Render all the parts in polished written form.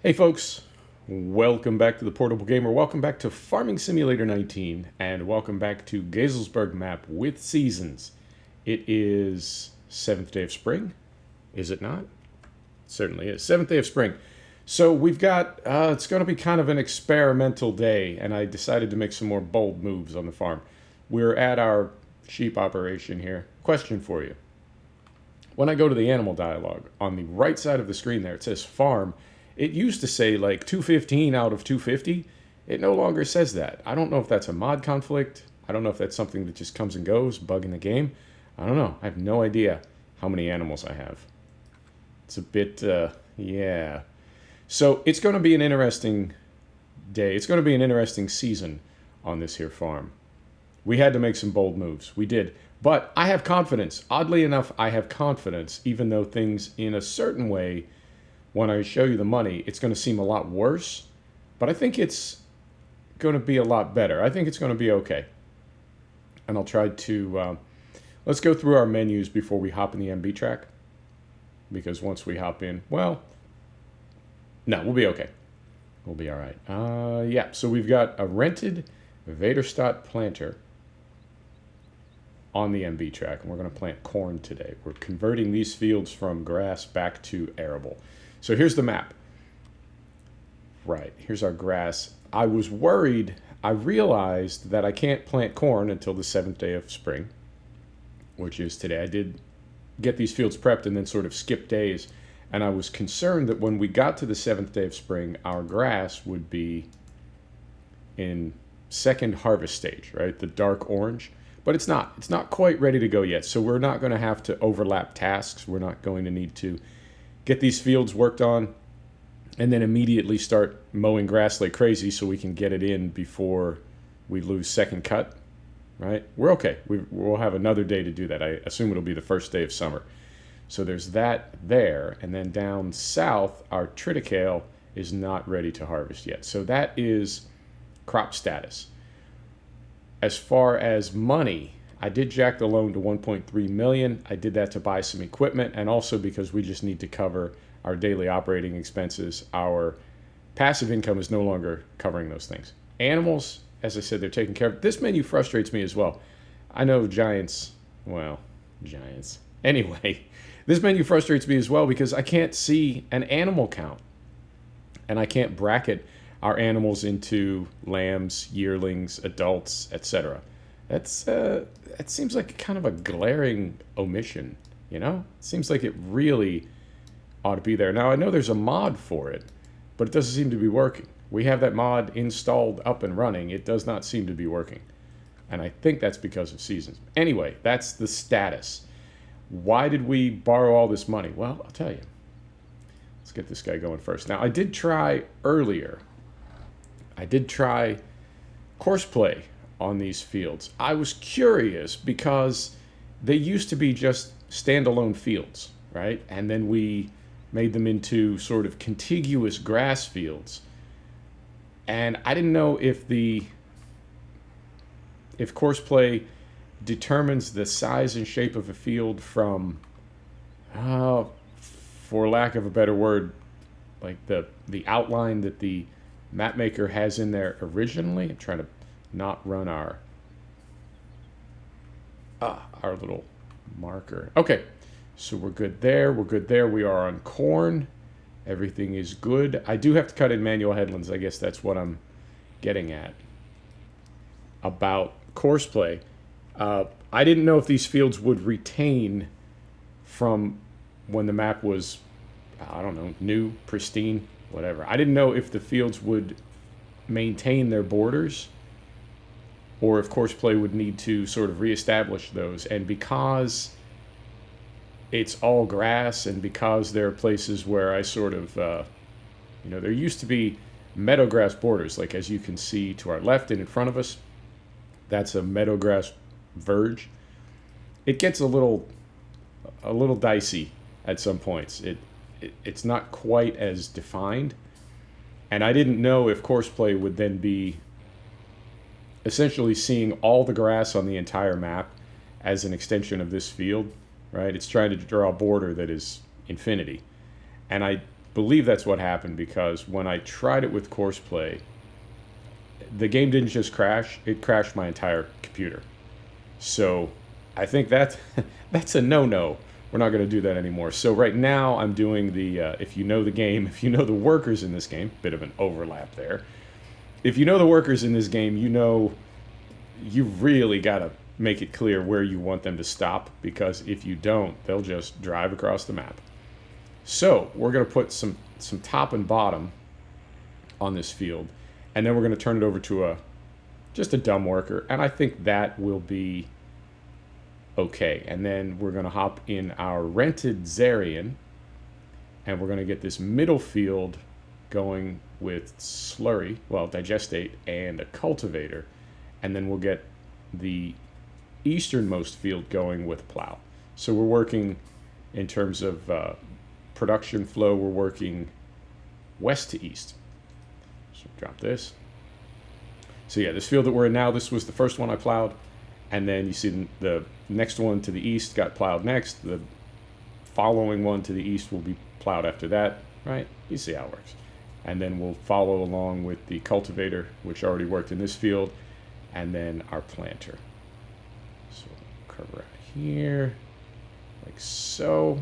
Hey folks, welcome back to the Portable Gamer. Welcome back to Farming Simulator 19, and welcome back to Geiselsberg map with seasons. It is 7th day of spring, is it not? It certainly is. 7th day of spring. So we've got, it's going to be kind of an experimental day, and I decided to make some more bold moves on the farm. We're at our sheep operation here. Question for you. When I go to the animal dialogue, on the right side of the screen there, it says farm. It used to say like 215 out of 250. It no longer says that. I don't know if that's a mod conflict. I don't know if that's something that just comes and goes, bug in the game. I don't know. I have no idea how many animals I have. It's a bit, yeah. So it's going to be an interesting day. It's going to be an interesting season on this here farm. We had to make some bold moves. We did. But I have confidence. Oddly enough, I have confidence, even though things in a certain way, when I show you the money, it's going to seem a lot worse. But I think it's going to be a lot better. I think it's going to be okay. And I'll try to... let's go through our menus before we hop in the MB track. Because once we hop in, well... No, we'll be okay. We'll be all right. Yeah, so we've got a rented Vaderstadt planter on the MB track, and we're going to plant corn today. We're converting these fields from grass back to arable. So here's the map. Right, here's our grass. I was worried. I realized that I can't plant corn until the 7th day of spring, which is today. I did get these fields prepped and then sort of skip days, and I was concerned that when we got to the 7th day of spring, our grass would be in second harvest stage, right? The dark orange. But it's not. It's not quite ready to go yet, so we're not going to have to overlap tasks. We're not going to need to get these fields worked on and then immediately start mowing grass like crazy so we can get it in before we lose second cut, right? We're okay. We'll have another day to do that. I assume it'll be the first day of summer. So there's that there, and then down south, our triticale is not ready to harvest yet. So that is crop status. As far as money, I did jack the loan to 1.3 million. I did that to buy some equipment, and also because we just need to cover our daily operating expenses. Our passive income is no longer covering those things. Animals, as I said, they're taken care of. This menu frustrates me as well. I know giants. Anyway, this menu frustrates me as well because I can't see an animal count, and I can't bracket our animals into lambs, yearlings, adults, etc. That seems like kind of a glaring omission, you know? It seems like it really ought to be there. Now, I know there's a mod for it, but it doesn't seem to be working. We have that mod installed up and running. It does not seem to be working. And I think that's because of seasons. Anyway, that's the status. Why did we borrow all this money? Well, I'll tell you. Let's get this guy going first. Now, I did try earlier. I did try courseplay on these fields. I was curious because they used to be just standalone fields, right? And then we made them into sort of contiguous grass fields. And I didn't know if courseplay determines the size and shape of a field from, for lack of a better word, like the outline that the map maker has in there originally. I'm trying to not run our little marker. Okay, so we're good there. We're good there. We are on corn. Everything is good. I do have to cut in manual headlands. I guess that's what I'm getting at about courseplay. I didn't know if these fields would retain from when the map was, I don't know, new, pristine, whatever. I didn't know if the fields would maintain their borders or if courseplay would need to sort of reestablish those. And because it's all grass and because there are places where I sort of, there used to be meadow grass borders, like as you can see to our left and in front of us, that's a meadow grass verge. It gets a little dicey at some points. It's not quite as defined, and I didn't know if courseplay would then be essentially seeing all the grass on the entire map as an extension of this field, right? It's trying to draw a border that is infinity, and I believe that's what happened, because when I tried it with course play, the game didn't just crash, it crashed my entire computer. So I think that's a no-no. We're not going to do that anymore. So right now I'm doing the, if you know the game, if you know the workers in this game, bit of an overlap there. If you know the workers in this game, you know you really got to make it clear where you want them to stop, because if you don't, they'll just drive across the map. So we're going to put some top and bottom on this field, and then we're going to turn it over to just a dumb worker, and I think that will be okay. And then we're going to hop in our rented Zarian, and we're going to get this middle field going with slurry, well, digestate and a cultivator, and then we'll get the easternmost field going with plow. So we're working in terms of production flow, we're working west to east. So drop this. So yeah, this field that we're in now, this was the first one I plowed, and then you see the next one to the east got plowed next. The following one to the east will be plowed after that, right? You see how it works. And then we'll follow along with the cultivator, which already worked in this field, and then our planter. So we'll curve around here, like so.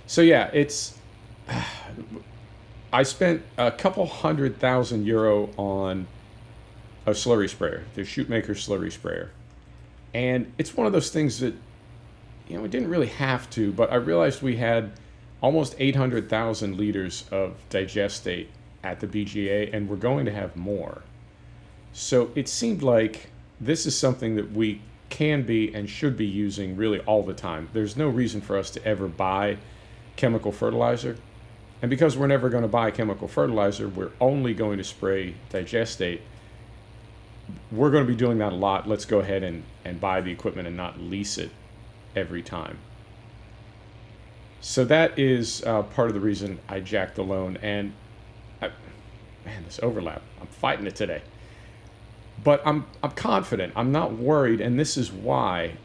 So yeah, it's, I spent a couple €100,000 on a slurry sprayer, the Shootmaker slurry sprayer. And it's one of those things that, you know, we didn't really have to, but I realized we had almost 800,000 liters of digestate at the BGA, and we're going to have more. So it seemed like this is something that we can be and should be using really all the time. There's no reason for us to ever buy chemical fertilizer. And because we're never going to buy chemical fertilizer, we're only going to spray digestate. We're going to be doing that a lot. Let's go ahead and buy the equipment and not lease it every time. So that is part of the reason I jacked the loan. And man, this overlap, I'm fighting it today. But I'm confident, I'm not worried, and this is why.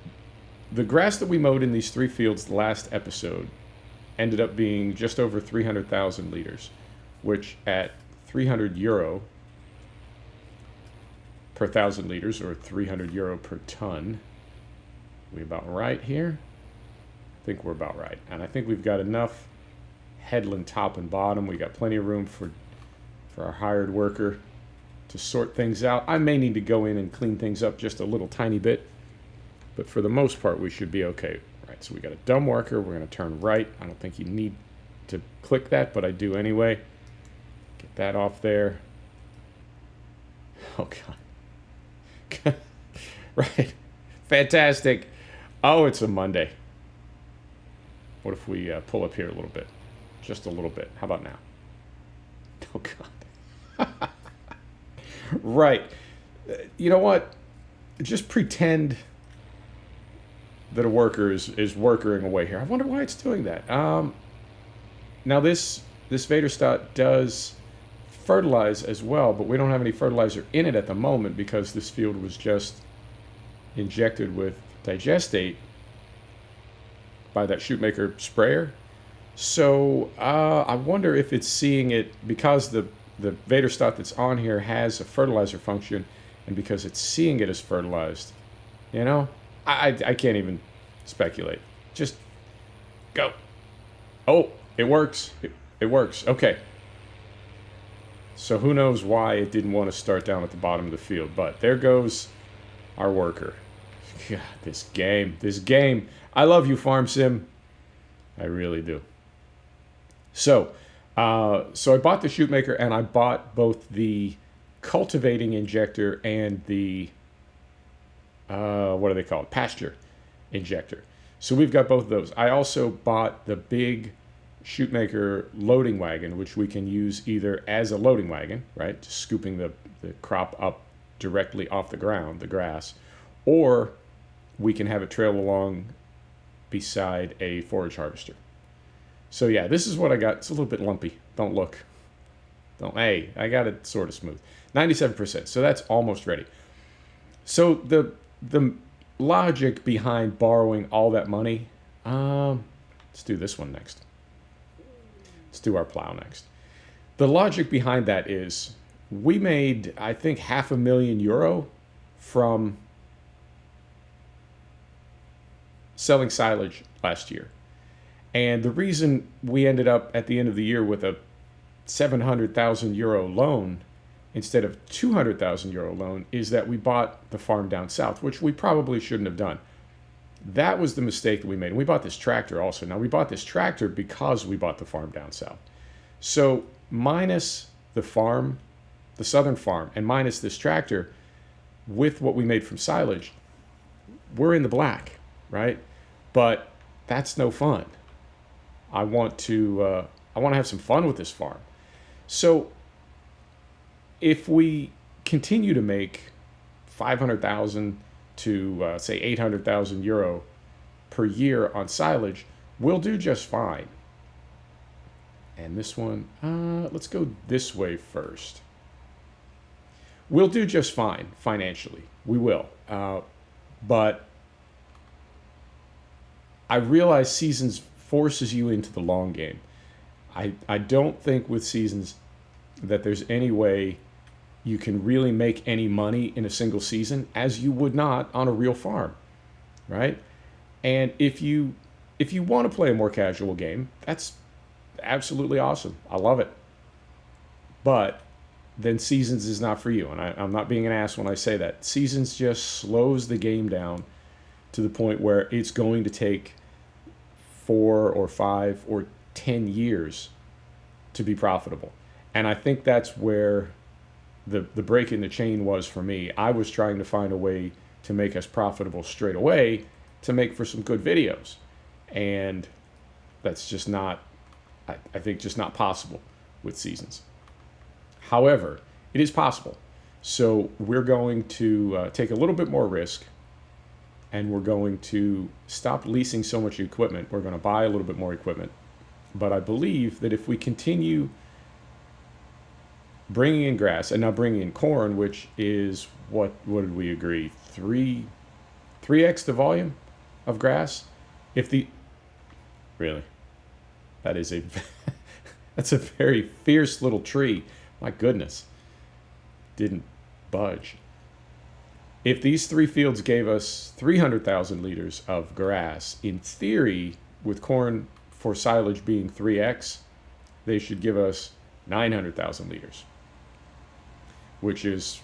The grass that we mowed in these 3 fields the last episode ended up being just over 300,000 liters, which at €300 per 1,000 liters, or €300 per ton, we about right here? I think we're about right. And I think we've got enough headland top and bottom. We got plenty of room for our hired worker to sort things out. I may need to go in and clean things up just a little tiny bit, but for the most part, we should be okay. Right, so we got a dumb worker. We're going to turn right. I don't think you need to click that, but I do anyway. Get that off there. Oh, God. Right. Fantastic. Oh, it's a Monday. What if we pull up here a little bit? Just a little bit. How about now? Oh, God. Right. You know what? Just pretend that a worker is workering away here. I wonder why it's doing that. Now this Vaderstadt does fertilize as well, but we don't have any fertilizer in it at the moment because this field was just injected with digestate by that Shootmaker sprayer. So I wonder if it's seeing it because the Vaderstadt that's on here has a fertilizer function, and because it's seeing it as fertilized, you know, I can't even speculate. Just go. Oh, it works. It works. Okay. So who knows why it didn't want to start down at the bottom of the field, but there goes our worker. God, this game. I love you, Farm Sim. I really do. So I bought the Shootmaker, and I bought both the cultivating injector and the what do they call it? Pasture injector. So we've got both of those. I also bought the big Shootmaker loading wagon, which we can use either as a loading wagon, right, just scooping the crop up directly off the ground, the grass, or we can have it trail along beside a forage harvester. So yeah, this is what I got. It's a little bit lumpy. Don't look. Hey, I got it sort of smooth. 97%. So that's almost ready. So the logic behind borrowing all that money, Let's do this one next. Let's do our plow next. The logic behind that is we made, I think, €500,000 from selling silage last year. And the reason we ended up at the end of the year with a €700,000 loan instead of €200,000 loan is that we bought the farm down south, which we probably shouldn't have done. That was the mistake that we made. And we bought this tractor also. Now, we bought this tractor because we bought the farm down south. So minus the farm, the southern farm, and minus this tractor, with what we made from silage, we're in the black, right? But that's no fun. I want to have some fun with this farm. So if we continue to make 500,000 to say 800,000 euro per year on silage, we'll do just fine. And this one, let's go this way first. We'll do just fine financially. We will. But I realize seasons forces you into the long game. I don't think with seasons that there's any way you can really make any money in a single season, as you would not on a real farm, right? And if you want to play a more casual game, that's absolutely awesome. I love it. But then seasons is not for you. And I'm not being an ass when I say that. Seasons just slows the game down to the point where it's going to take 4 or 5 or 10 years to be profitable. And I think that's where the break in the chain was for me. I was trying to find a way to make us profitable straight away to make for some good videos. And that's just not, I think, just not possible with seasons. However, it is possible. So we're going to take a little bit more risk, and we're going to stop leasing so much equipment. We're going to buy a little bit more equipment. But I believe that if we continue bringing in grass and now bringing in corn, which is what did we agree? 3x the volume of grass? Really? That is that's a very fierce little tree. My goodness. Didn't budge. If these 3 fields gave us 300,000 liters of grass, in theory, with corn for silage being 3x, they should give us 900,000 liters, which is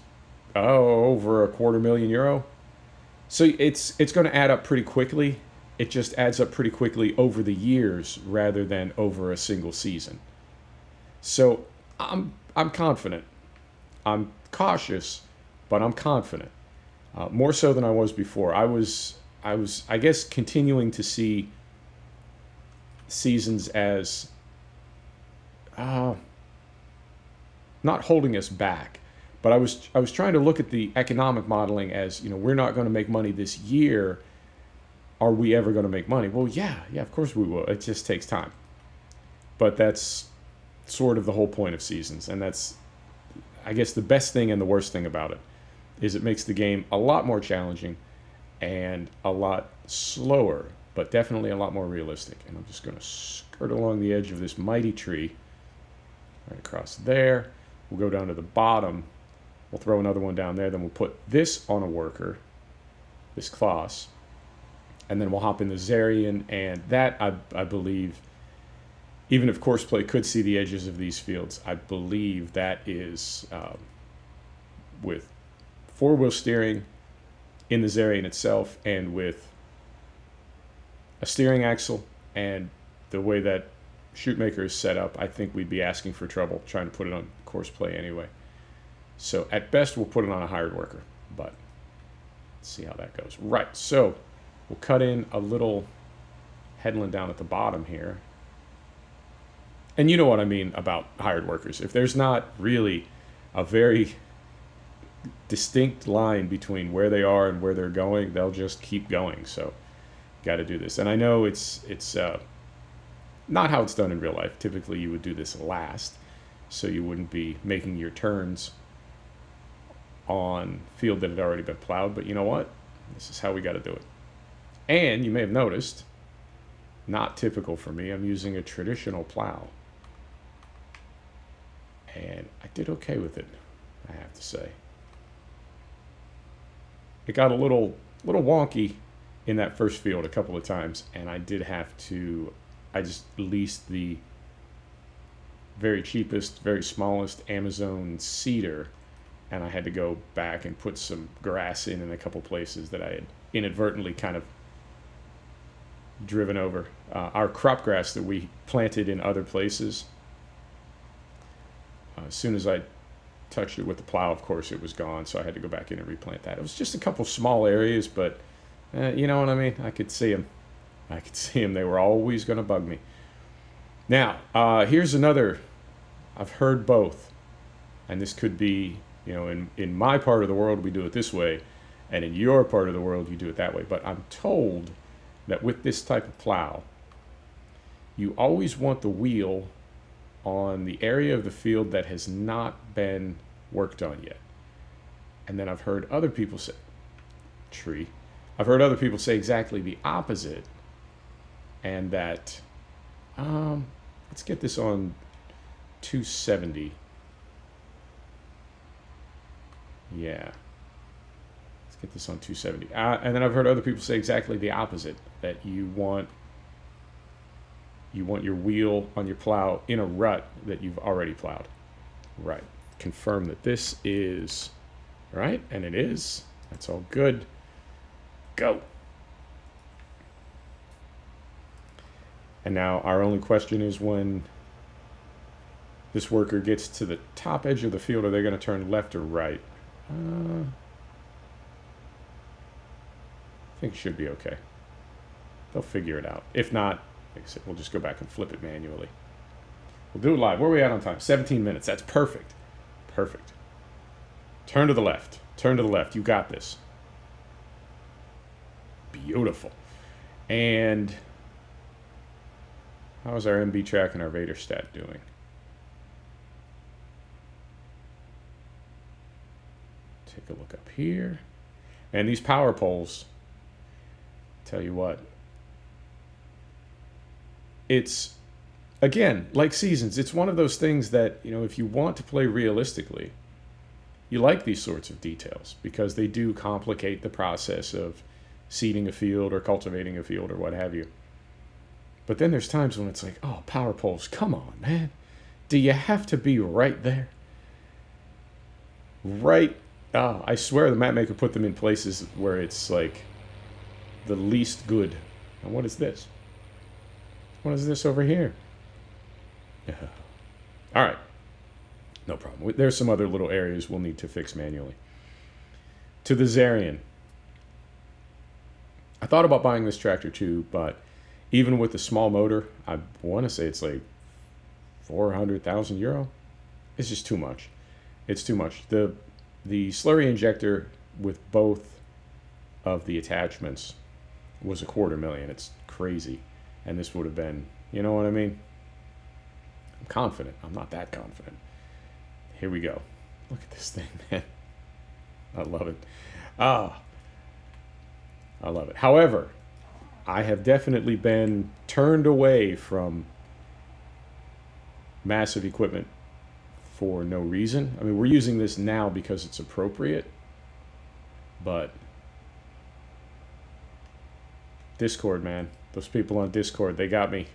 over €250,000. So it's going to add up pretty quickly. It just adds up pretty quickly over the years rather than over a single season. So I'm confident. I'm cautious, but I'm confident. More so than I was before. I was, I guess, continuing to see seasons as not holding us back, but I was trying to look at the economic modeling as, we're not going to make money this year. Are we ever going to make money? Well, yeah, of course we will. It just takes time. But that's sort of the whole point of seasons, and that's, I guess, the best thing and the worst thing about it is it makes the game a lot more challenging and a lot slower, but definitely a lot more realistic. And I'm just going to skirt along the edge of this mighty tree right across there. We'll go down to the bottom. We'll throw another one down there. Then we'll put this on a worker, this Klaus, and then we'll hop in the Zarian. And that, I believe, even if Courseplay could see the edges of these fields, I believe that is with 4-wheel steering in the Zarian itself, and with a steering axle and the way that Shootmaker is set up, I think we'd be asking for trouble trying to put it on Courseplay anyway. So at best, we'll put it on a hired worker, but let's see how that goes. Right, so we'll cut in a little headland down at the bottom here. And you know what I mean about hired workers. If there's not really a very distinct line between where they are and where they're going, they'll just keep going. So got to do this. And I know it's not how it's done in real life. Typically you would do this last, so you wouldn't be making your turns on field that had already been plowed. But you know what? This is how we got to do it. And you may have noticed Not typical for me. I'm using a traditional plow. And I did okay with it, I have to say. It got a little wonky in that first field a couple of times, and I did have to, I just leased the very cheapest, very smallest Amazon cedar, and I had to go back and put some grass in a couple places that I had inadvertently kind of driven over. Our crop grass that we planted in other places, as soon as I touched it with the plow, of course, it was gone, so I had to go back in and replant that. It was just a couple small areas, but you know what I mean? I could see them. They were always going to bug me. Now, here's another. I've heard both, and this could be, you know, in my part of the world, we do it this way, and in your part of the world, you do it that way. But I'm told that with this type of plow, you always want the wheel on the area of the field that has not been worked on yet. And then I've heard other people say, I've heard other people say exactly the opposite, and that, let's get this on 270. Yeah. Let's get this on 270. And then I've heard other people say exactly the opposite, that you want your wheel on your plow in a rut that you've already plowed. Right. Confirm that this is right, and it is. That's all good. Go. And now our only question is, when this worker gets to the top edge of the field, are they going to turn left or right? I think it should be okay. They'll figure it out. If not, like I said, we'll just go back and flip it manually. We'll do it live. Where are we at on time? 17 minutes. That's perfect. Perfect. Turn to the left. Turn to the left. You got this. Beautiful. And how's our MB track and our Vader stat doing? Take a look up here. And these power poles, tell you what, it's, again, like Seasons, it's one of those things that, you know, if you want to play realistically, you like these sorts of details because they do complicate the process of seeding a field or cultivating a field or what have you. But then there's times when it's like, oh, power poles, come on, man. Do you have to be right there? Right. Oh, I swear the map maker put them in places where it's like the least good. And what is this? What is this over here? All right. No problem. There's some other little areas we'll need to fix manually. To the Zarian. I thought about buying this tractor too, but even with the small motor, I want to say it's like 400,000 euro. It's just too much. It's too much. The slurry injector with both of the attachments was $250,000. It's crazy. And this would have been, you know what I mean? I'm confident. I'm not that confident. Here we go. Look at this thing, man. I love it. I love it. However, I have definitely been turned away from massive equipment for no reason. I mean, we're using this now because it's appropriate, but Discord, man, those people on Discord, they got me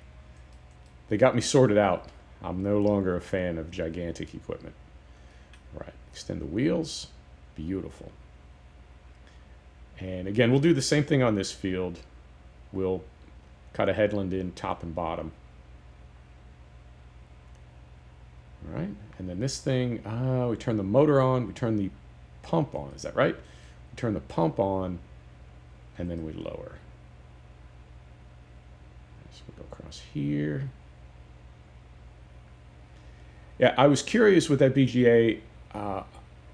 sorted out. I'm no longer a fan of gigantic equipment. Right, extend the wheels. Beautiful. And again, we'll do the same thing on this field. We'll cut a headland in top and bottom. All right, and then this thing, we turn the motor on, we turn the pump on, is that right? We turn the pump on, and then we lower. So we'll go across here. Yeah, I was curious with that BGA.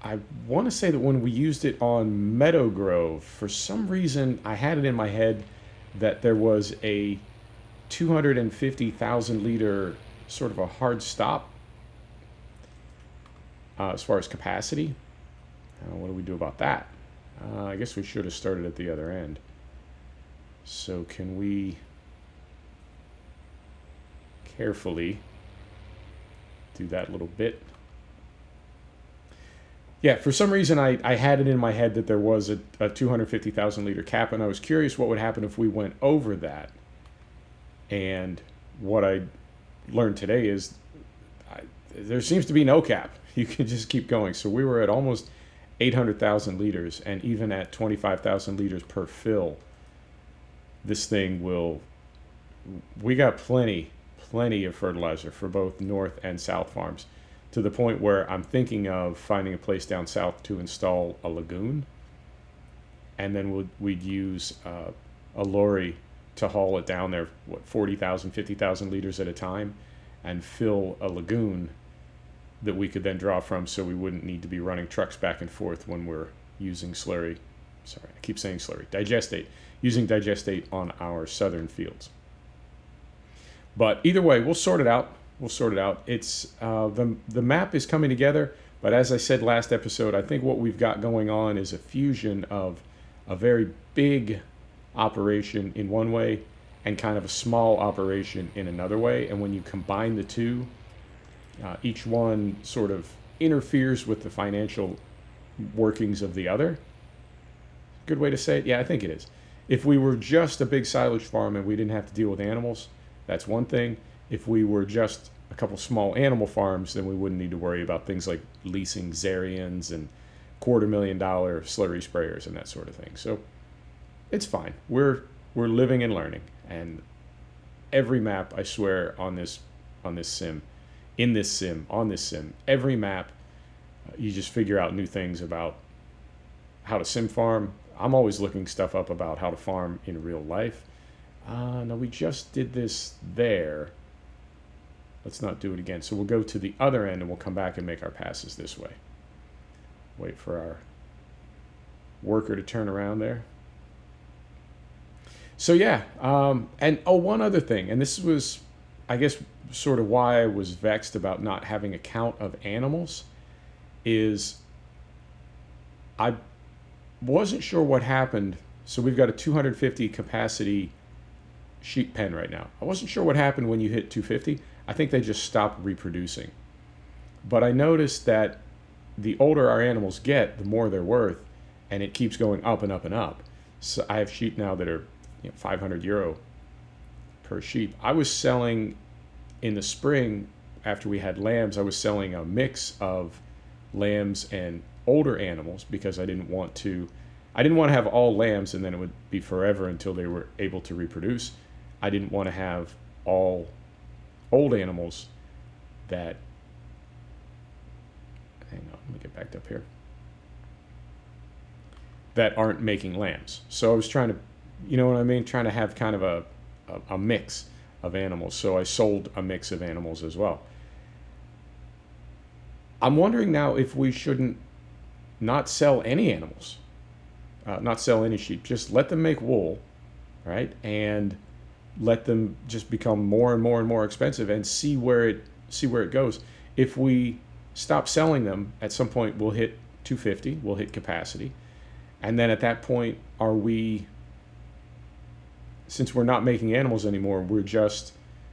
I want to say that when we used it on Meadow Grove, for some reason I had it in my head that there was a 250,000 liter sort of a hard stop as far as capacity. What do we do about that? I guess we should have started at the other end. So can we carefully. Do that little bit. Yeah, for some reason I had it in my head that there was a 250,000 liter cap, and I was curious what would happen if we went over that. And what I learned today is there seems to be no cap. You can just keep going. So we were at almost 800,000 liters, and even at 25,000 liters per fill, this thing will, we got plenty of fertilizer for both north and south farms, to the point where I'm thinking of finding a place down south to install a lagoon, and then we'd use a lorry to haul it down there, 40,000, 50,000 liters at a time, and fill a lagoon that we could then draw from, so we wouldn't need to be running trucks back and forth when we're using slurry. Sorry, I keep saying slurry. Digestate. Using digestate on our southern fields. But either way, we'll sort it out. It's the map is coming together, but as I said last episode, I think what we've got going on is a fusion of a very big operation in one way and kind of a small operation in another way. And when you combine the two, each one sort of interferes with the financial workings of the other. Good way to say it? Yeah, I think it is. If we were just a big silage farm and we didn't have to deal with animals, that's one thing. If we were just a couple small animal farms, then we wouldn't need to worry about things like leasing Zarians and $250,000 slurry sprayers and that sort of thing. So it's fine. We're living and learning. And every map, I swear, on this sim, every map, you just figure out new things about how to sim farm. I'm always looking stuff up about how to farm in real life. No, we just did this there. Let's not do it again. So we'll go to the other end and we'll come back and make our passes this way. Wait for our worker to turn around there. So yeah, and one other thing, and this was, I guess, sort of why I was vexed about not having a count of animals, is I wasn't sure what happened. So we've got a 250 capacity sheep pen right now. I wasn't sure what happened when you hit 250. I think they just stopped reproducing. But I noticed that the older our animals get, the more they're worth, and it keeps going up and up and up. So I have sheep now that are €500 per sheep. I was selling in the spring, after we had lambs, I was selling a mix of lambs and older animals because I didn't want to have all lambs and then it would be forever until they were able to reproduce. I didn't want to have all old animals that, hang on, let me get backed up here, that aren't making lambs. So I was trying to, you know what I mean, trying to have kind of a mix of animals. So I sold a mix of animals as well. I'm wondering now if we shouldn't not sell any animals, not sell any sheep, just let them make wool, right? And let them just become more and more and more expensive and see where it goes. If we stop selling them, at some point we'll hit 250, we'll hit capacity. And then at that point, since we're not making animals anymore,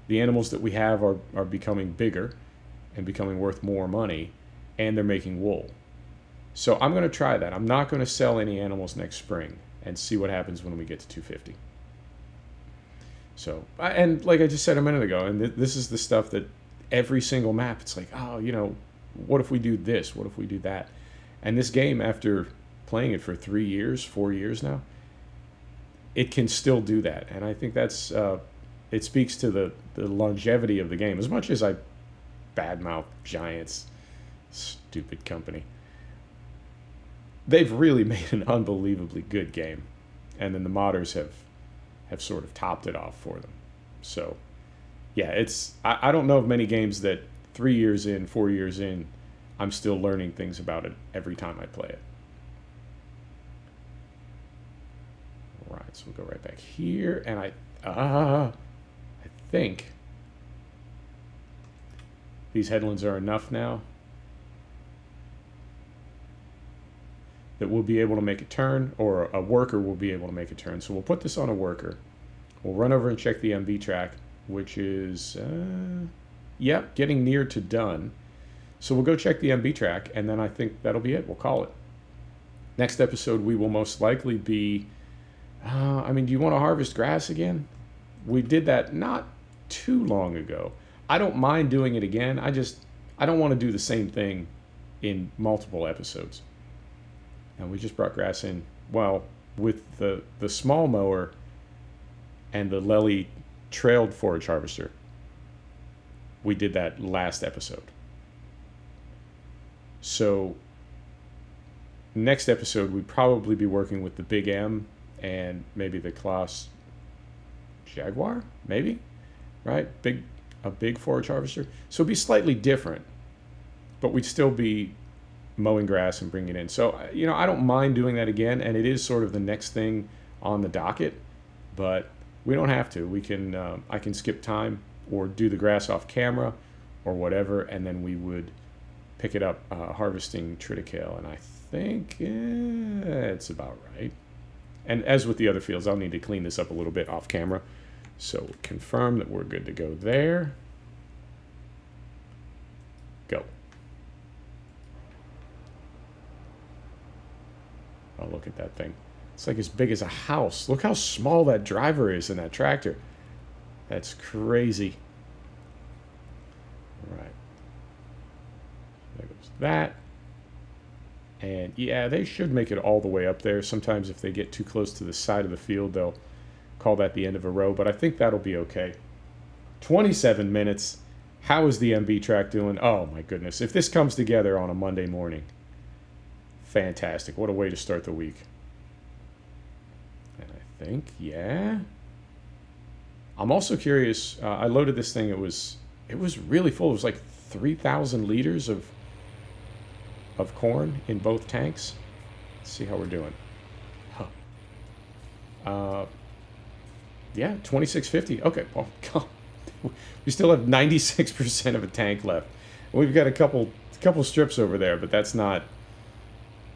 the animals that we have are becoming bigger and becoming worth more money, and they're making wool. So I'm going to try that. I'm not going to sell any animals next spring and see what happens when we get to 250. So, and like I just said a minute ago, and this is the stuff that every single map, it's like, oh, what if we do this? What if we do that? And this game, after playing it for 3 years, 4 years now, it can still do that. And I think that's, it speaks to the longevity of the game. As much as I badmouth Giants, stupid company, they've really made an unbelievably good game. And then the modders have sort of topped it off for them. So, yeah, I don't know of many games that 3 years in, 4 years in, I'm still learning things about it every time I play it. All right, so we'll go right back here, and I think these headlands are enough now that we'll be able to make a turn, or a worker will be able to make a turn. So we'll put this on a worker. We'll run over and check the MV track. which is, yep, getting near to done. So we'll go check the MB track, and then I think that'll be it. We'll call it. Next episode, we will most likely be, do you want to harvest grass again? We did that not too long ago. I don't mind doing it again. I don't want to do the same thing in multiple episodes. And we just brought grass in, well, with the small mower and the Lely trailed forage harvester. We did that last episode. So next episode, we'd probably be working with the Big M and maybe the Claas Jaguar, maybe, right? A big forage harvester. So it'd be slightly different, but we'd still be mowing grass and bringing it in. So, I don't mind doing that again, and it is sort of the next thing on the docket, but we don't have to. We can, I can skip time or do the grass off camera or whatever, and then we would pick it up harvesting triticale, and I think it's about right. And as with the other fields, I'll need to clean this up a little bit off camera. So confirm that we're good to go there. Go. Oh, look at that thing. It's like as big as a house. Look how small that driver is in that tractor. That's crazy. All right. There goes that. And yeah, they should make it all the way up there. Sometimes if they get too close to the side of the field, they'll call that the end of a row, but I think that'll be okay. 27 minutes. How is the MB track doing? Oh my goodness. If this comes together on a Monday morning, fantastic. What a way to start the week. And I think, yeah. I'm also curious. I loaded this thing. It was really full. It was like 3,000 liters of corn in both tanks. Let's see how we're doing. Yeah, 2650. Okay, well, God. We still have 96% of a tank left. We've got a couple strips over there, but that's not.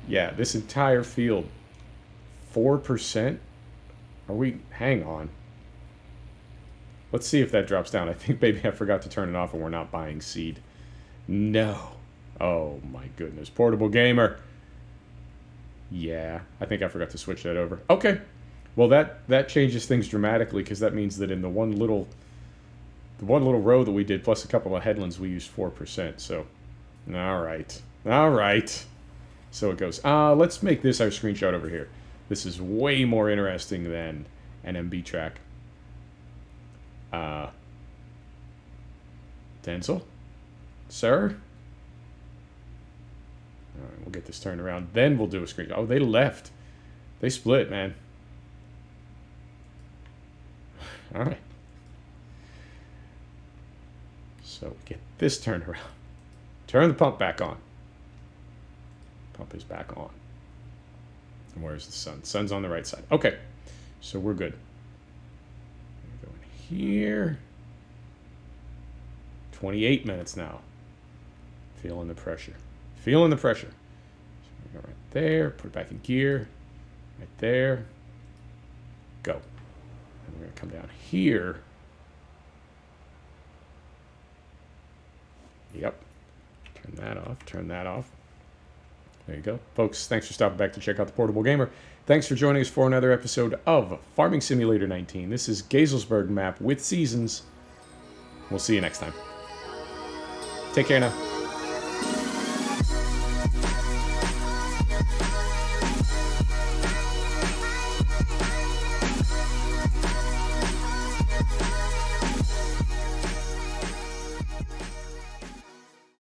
Yeah, this entire field, 4%. Are we? Hang on. Let's see if that drops down. I think maybe I forgot to turn it off and we're not buying seed. No. Oh my goodness. Portable Gamer. Yeah, I think I forgot to switch that over. Okay. Well, that changes things dramatically, because that means that in the one little row that we did, plus a couple of headlands, we used 4%. So, all right. So it goes. Let's make this our screenshot over here. This is way more interesting than an MB track. Denzel? Sir? All right, we'll get this turned around. Then we'll do a screenshot. Oh, they left. They split, man. All right. So get this turned around. Turn the pump back on. Pump is back on. And where's the sun? Sun's on the right side. Okay. So we're good. Go in here. 28 minutes now. Feeling the pressure. Feeling the pressure. So we go right there. Put it back in gear. Right there. Go. And we're going to come down here. Yep. Turn that off. Turn that off. There you go. Folks, thanks for stopping back to check out the Portable Gamer. Thanks for joining us for another episode of Farming Simulator 19. This is Geiselsberg map with seasons. We'll see you next time. Take care now.